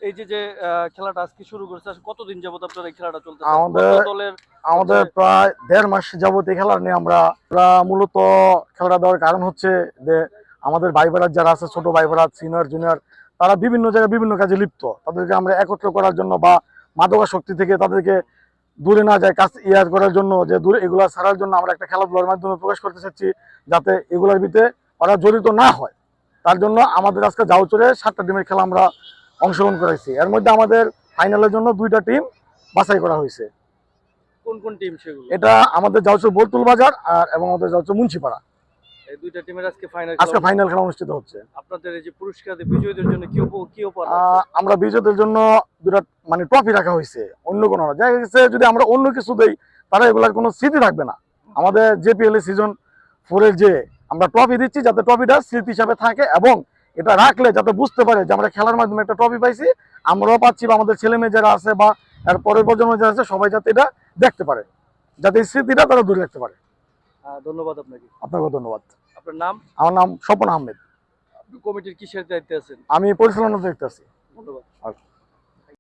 এই যে খেলাটা আজকে শুরু করেছে, কতদিন যাবত আপনার এই খেলাটা চলতেছে? আমাদের কত দলের আমাদের হচ্ছে? প্রায় 1.5 মাস যাবত এই খেলা নিয়ে আমরা মূলত খেলাটা দেওয়ার কারণ হচ্ছে যে আমাদের ভাই বোনেরা যারা আছে, ছোট ভাই বোনেরা, সিনিয়র জুনিয়র, তারা বিভিন্ন জায়গায় বিভিন্ন কাজে লিপ্ত। তাদেরকে আমরা একত্র করার জন্য বা মাদকাসক্তি থেকে তাদেরকে দূরে না যায় কাজ ইয়ার করার জন্য, যে দূরে এগুলা ছাড়ার জন্য আমরা একটা খেলাধুলার মাধ্যমে প্রকাশ করতে চাচ্ছি, যাতে এগুলোর ভিতরে ওরা জড়িত না হয়। তার জন্য আমাদের আজকে জাউচরে 7টা টিমের খেলা আমরা অংশগ্রহণ করেছি। এর মধ্যে আমাদের ফাইনালের জন্য 2টা টিম বাছাই করা হয়েছে। কোন কোন টিম সেগুলো? এটা আমাদের জাউচর বলতুল বাজার আর এবং আমাদের জাউচর মুন্সিপাড়া। এই দুইটা টিমের আজকে ফাইনাল আজকে খেলা ফাইনাল খেলা অনুষ্ঠিত হচ্ছে। আপনাদের এই যে পুরস্কার বিজয়ীদের জন্য কি উপহার আছে? আমরা বিজয়ীদের জন্য 2টা মানে ট্রফি রাখা হয়েছে। অন্য কোনো না, দেখা গেছে যদি আমরা অন্য কিছু দেই তারা এগুলার কোনো স্মৃতি থাকবে না। আমাদের জেপিএল সিজন 4-এর যে আমরা ট্রফি দিচ্ছি, যাতে ট্রফিটা স্মৃতি হিসাবে থাকে এবং এটা রাখলে যাতে বুঝতে পারে যে আমরা খেলার মাধ্যমে একটা ট্রফি পাইছি, আমরাও পাচ্ছি, বা আমাদের ছেলে মেয়ে যারা আছে বা এর পরের প্রজন্ম যারা আছে সবাই যাতে এটা দেখতে পারে, যাতে এই স্মৃতিটা তারা ধরে রাখতে পারে। ধন্যবাদ আপনাকে। আপনাকে ধন্যবাদ। আপনার নাম? আমার নাম স্বপন আহমেদ। কমিটির কিসের দায়িত্বে আছেন? আমি পরিচালনার দায়িত্বে আছি। ধন্যবাদ। আচ্ছা।